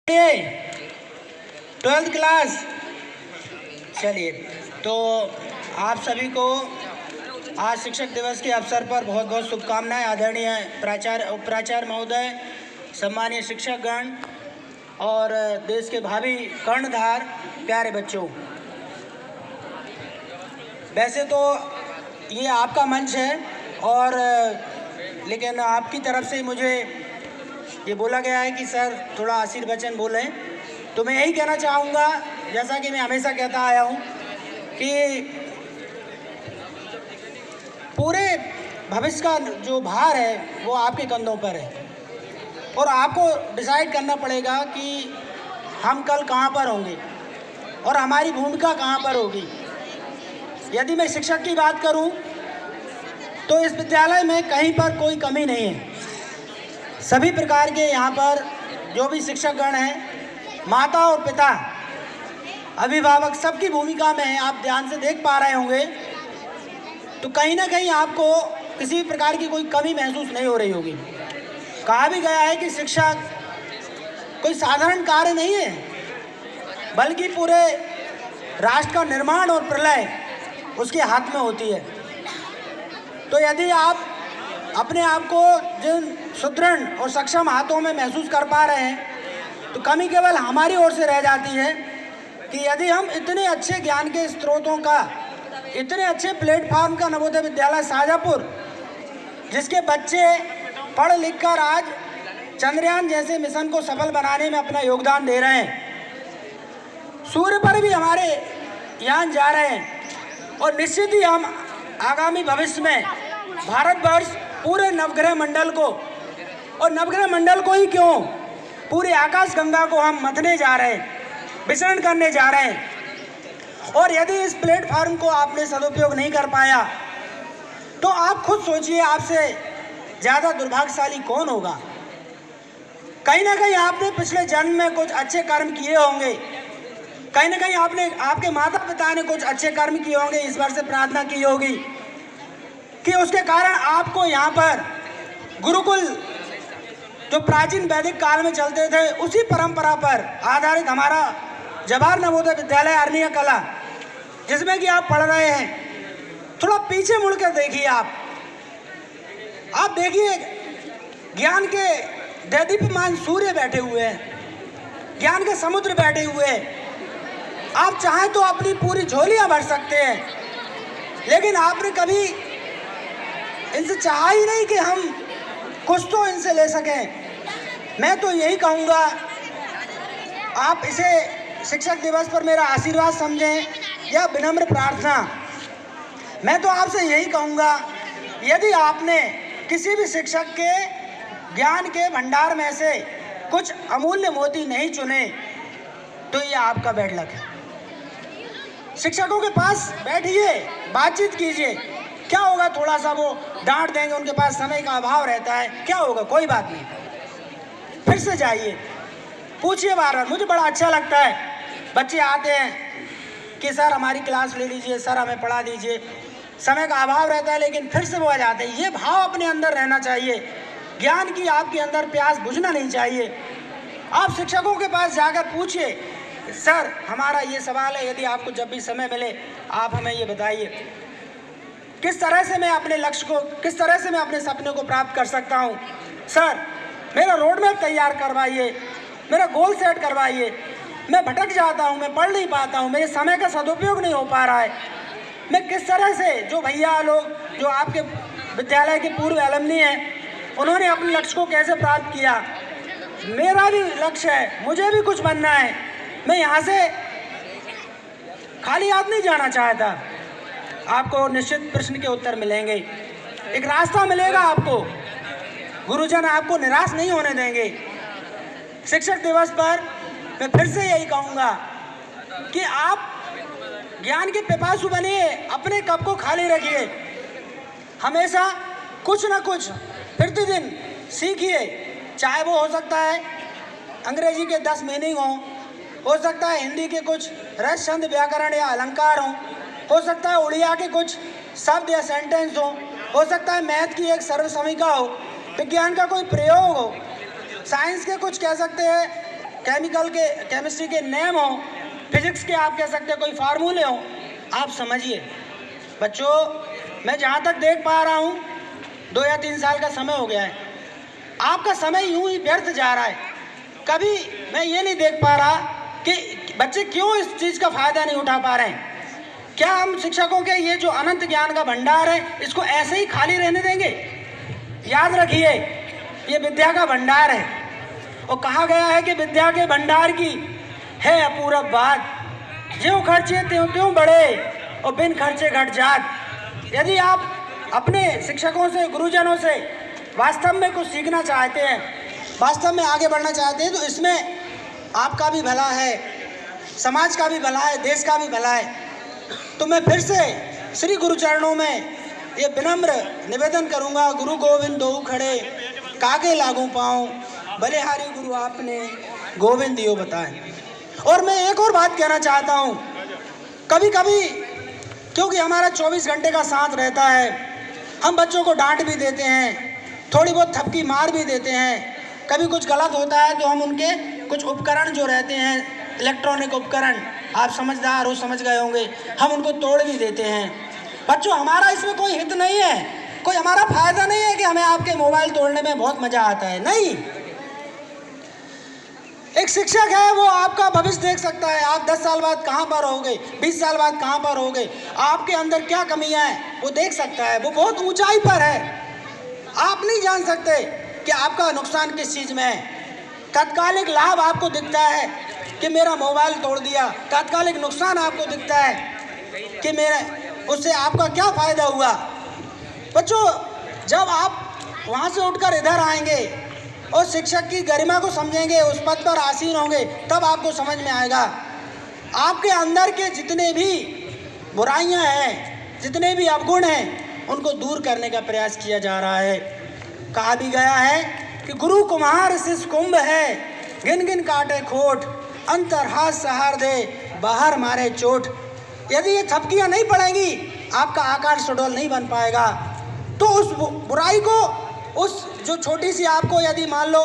Twelfth class. चलिए, तो आप सभी को आज शिक्षक दिवस के अवसर पर बहुत बहुत शुभकामनाएं। आदरणीय प्राचार्य, उप प्राचार्य महोदय, सम्मानीय शिक्षकगण और देश के भावी कर्णधार प्यारे बच्चों, वैसे तो ये आपका मंच है और लेकिन आपकी तरफ से मुझे ये बोला गया है कि सर थोड़ा आशीर्वचन बोलें, तो मैं यही कहना चाहूँगा, जैसा कि मैं हमेशा कहता आया हूँ कि पूरे भविष्य का जो भार है वो आपके कंधों पर है और आपको डिसाइड करना पड़ेगा कि हम कल कहाँ पर होंगे और हमारी भूमिका कहाँ पर होगी। यदि मैं शिक्षक की बात करूँ तो इस विद्यालय में कहीं पर कोई कमी नहीं है। सभी प्रकार के यहाँ पर जो भी शिक्षकगण हैं, माता और पिता, अभिभावक, सबकी भूमिका में है। आप ध्यान से देख पा रहे होंगे तो कहीं ना कहीं आपको किसी भी प्रकार की कोई कमी महसूस नहीं हो रही होगी। कहा भी गया है कि शिक्षक कोई साधारण कार्य नहीं है, बल्कि पूरे राष्ट्र का निर्माण और प्रलय उसके हाथ में होती है। तो यदि आप अपने आप को जिन सुदृढ़ और सक्षम हाथों में महसूस कर पा रहे हैं, तो कमी केवल हमारी ओर से रह जाती है कि यदि हम इतने अच्छे ज्ञान के स्रोतों का, इतने अच्छे प्लेटफॉर्म का नवोदय विद्यालय शाहजहाँपुर, जिसके बच्चे पढ़ लिख कर आज चंद्रयान जैसे मिशन को सफल बनाने में अपना योगदान दे रहे हैं, सूर्य पर भी हमारे यान जा रहे हैं और निश्चित ही हम आगामी भविष्य में भारतवर्ष पूरे नवग्रह मंडल को, और नवग्रह मंडल को ही क्यों, पूरे आकाश गंगा को हम मथने जा रहे हैं, विचरण करने जा रहे हैं। और यदि इस प्लेटफॉर्म को आपने सदुपयोग नहीं कर पाया तो आप खुद सोचिए, आपसे ज़्यादा दुर्भाग्यशाली कौन होगा। कहीं ना कहीं आपने पिछले जन्म में कुछ अच्छे कर्म किए होंगे, कहीं ना कहीं आपके माता पिता ने कुछ अच्छे कर्म किए होंगे, ईश्वर से प्रार्थना की होगी कि उसके कारण आपको यहाँ पर गुरुकुल, जो प्राचीन वैदिक काल में चलते थे, उसी परंपरा पर आधारित हमारा जवाहर नवोदय विद्यालय अरनिया कला, जिसमें कि आप पढ़ रहे हैं, थोड़ा पीछे मुड़कर देखिए। आप देखिए, ज्ञान के दैदीप्यमान सूर्य बैठे हुए हैं, ज्ञान के समुद्र बैठे हुए हैं। आप चाहें तो अपनी पूरी झोलियां भर सकते हैं, लेकिन आपने कभी इनसे चाहा ही नहीं कि हम कुछ तो इनसे ले सकें। मैं तो यही कहूँगा, आप इसे शिक्षक दिवस पर मेरा आशीर्वाद समझें या विनम्र प्रार्थना। मैं तो आपसे यही कहूँगा, यदि आपने किसी भी शिक्षक के ज्ञान के भंडार में से कुछ अमूल्य मोती नहीं चुने तो ये आपका बैड लक है। शिक्षकों के पास बैठिए, बातचीत कीजिए। क्या होगा, थोड़ा सा वो डांट देंगे, उनके पास समय का अभाव रहता है, क्या होगा, कोई बात नहीं। फिर से जाइए, पूछिए बार बार। मुझे बड़ा अच्छा लगता है, बच्चे आते हैं कि सर हमारी क्लास ले लीजिए, सर हमें पढ़ा दीजिए। समय का अभाव रहता है लेकिन फिर से वो आ जाते हैं। ये भाव अपने अंदर रहना चाहिए, ज्ञान की आपके अंदर प्यास बुझना नहीं चाहिए। आप शिक्षकों के पास जाकर पूछिए, सर हमारा ये सवाल है, यदि आपको जब भी समय मिले आप हमें ये बताइए, किस तरह से मैं अपने लक्ष्य को, किस तरह से मैं अपने सपने को प्राप्त कर सकता हूँ। सर मेरा रोड मैप तैयार करवाइए, मेरा गोल सेट करवाइए। मैं भटक जाता हूँ, मैं पढ़ नहीं पाता हूँ, मेरे समय का सदुपयोग नहीं हो पा रहा है। मैं किस तरह से, जो भैया लोग जो आपके विद्यालय के पूर्व एलुमनी हैं, उन्होंने अपने लक्ष्य को कैसे प्राप्त किया। मेरा भी लक्ष्य है, मुझे भी कुछ बनना है। मैं यहाँ से खाली हाथ नहीं जाना चाहता। आपको निश्चित प्रश्न के उत्तर मिलेंगे, एक रास्ता मिलेगा आपको। गुरुजन आपको निराश नहीं होने देंगे। शिक्षक दिवस पर मैं फिर से यही कहूँगा कि आप ज्ञान के पिपासु बनिए, अपने कप को खाली रखिए, हमेशा कुछ ना कुछ प्रतिदिन सीखिए। चाहे वो हो सकता है अंग्रेजी के 10 मीनिंग हो सकता है हिंदी के कुछ रस, छंद, व्याकरण या अलंकार हो सकता है उड़िया के कुछ शब्द या सेंटेंस हो सकता है मैथ की एक सर्व समीक्षा हो, विज्ञान का कोई प्रयोग हो, साइंस के कुछ कह सकते हैं केमिस्ट्री के नेम हो, फिजिक्स के आप कह सकते हैं कोई फार्मूले हो, आप समझिए बच्चों। मैं जहाँ तक देख पा रहा हूँ 2 या 3 साल का समय हो गया है, आपका समय यूं ही व्यर्थ जा रहा है। कभी मैं ये नहीं देख पा रहा कि बच्चे क्यों इस चीज़ का फ़ायदा नहीं उठा पा रहे हैं। क्या हम शिक्षकों के ये जो अनंत ज्ञान का भंडार है इसको ऐसे ही खाली रहने देंगे? याद रखिए, ये विद्या का भंडार है और कहा गया है कि विद्या के भंडार की है अपूरब बात, ज्यों खर्चे त्यों त्यों बढ़े और बिन खर्चे घट जात। यदि आप अपने शिक्षकों से, गुरुजनों से वास्तव में कुछ सीखना चाहते हैं, वास्तव में आगे बढ़ना चाहते हैं, तो इसमें आपका भी भला है, समाज का भी भला है, देश का भी भला है। तो मैं फिर से श्री गुरु चरणों में ये विनम्र निवेदन करूंगा, गुरु गोविंद दोऊ खड़े कागे लागू पाऊँ, बलिहारी गुरु आपने गोविंद दियो बताएं। और मैं एक और बात कहना चाहता हूँ, कभी कभी क्योंकि हमारा 24 घंटे का साथ रहता है, हम बच्चों को डांट भी देते हैं, थोड़ी बहुत थपकी मार भी देते हैं। कभी कुछ गलत होता है तो हम उनके कुछ उपकरण जो रहते हैं, इलेक्ट्रॉनिक उपकरण, आप समझदार हो, समझ गए होंगे, हम उनको तोड़ भी देते हैं। बच्चों, हमारा इसमें कोई हित नहीं है, कोई हमारा फायदा नहीं है कि हमें आपके मोबाइल तोड़ने में बहुत मजा आता है, नहीं। एक शिक्षक है, वो आपका भविष्य देख सकता है, आप 10 साल बाद कहाँ पर होगे, 20 साल बाद कहाँ पर होगे, आपके अंदर क्या कमियां हैं वो देख सकता है, वो बहुत ऊंचाई पर है। आप नहीं जान सकते कि आपका नुकसान किस चीज़ में है। तात्कालिक लाभ आपको दिखता है कि मेरा मोबाइल तोड़ दिया, तात्कालिक नुकसान आपको दिखता है कि उससे आपका क्या फ़ायदा हुआ। बच्चों, जब आप वहाँ से उठकर इधर आएंगे और शिक्षक की गरिमा को समझेंगे, उस पद पर आसीन होंगे, तब आपको समझ में आएगा आपके अंदर के जितने भी बुराइयां हैं, जितने भी अवगुण हैं, उनको दूर करने का प्रयास किया जा रहा है। कहा भी गया है कि गुरु कुम्हार शिष्य कुंभ है, गिन गिन काटे खोट, अंतर हाथ सहार दे, बाहर मारे चोट। यदि ये थपकियाँ नहीं पड़ेंगी, आपका आकार सुडौल नहीं बन पाएगा। तो उस बुराई को, उस जो छोटी सी आपको यदि मान लो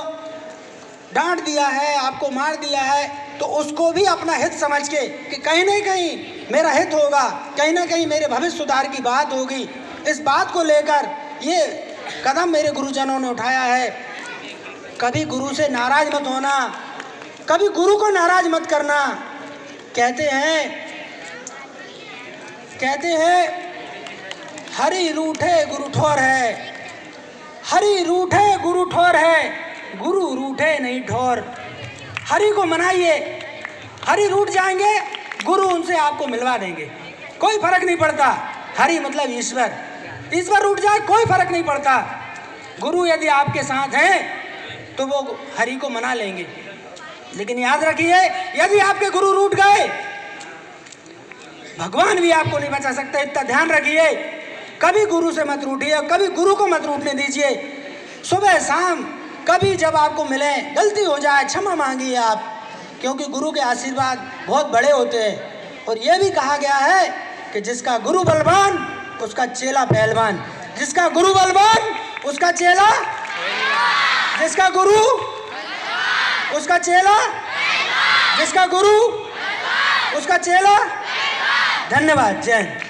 डांट दिया है, आपको मार दिया है, तो उसको भी अपना हित समझ के कि कहीं ना कहीं मेरा हित होगा, कहीं ना कहीं मेरे भविष्य सुधार की बात होगी, इस बात को लेकर ये कदम मेरे गुरुजनों ने उठाया है। कभी गुरु से नाराज मत होना, कभी गुरु को नाराज मत करना। कहते हैं हरि रूठे गुरु ठोर है, हरि रूठे गुरु ठोर है, गुरु रूठे नहीं ठोर। हरि को मनाइए, हरि रूठ जाएंगे, गुरु उनसे आपको मिलवा देंगे, कोई फर्क नहीं पड़ता। हरि मतलब ईश्वर, ईश्वर रूठ जाए कोई फर्क नहीं पड़ता। गुरु यदि आपके साथ हैं तो वो हरि को मना लेंगे। लेकिन याद रखिए, यदि आपके गुरु रूठ गए, भगवान भी आपको नहीं बचा सकते, इतना ध्यान रखिए। कभी गुरु से मत रूठिए, कभी गुरु को मत रूठने दीजिए। सुबह शाम कभी जब आपको मिले, गलती हो जाए, क्षमा मांगिए आप, क्योंकि गुरु के आशीर्वाद बहुत बड़े होते हैं। और यह भी कहा गया है कि जिसका गुरु बलवान उसका चेला पहलवान, जिसका गुरु बलवान उसका चेला, जिसका गुरु उसका चेला, जिसका गुरु उसका चेला। धन्यवाद, जय हिंद।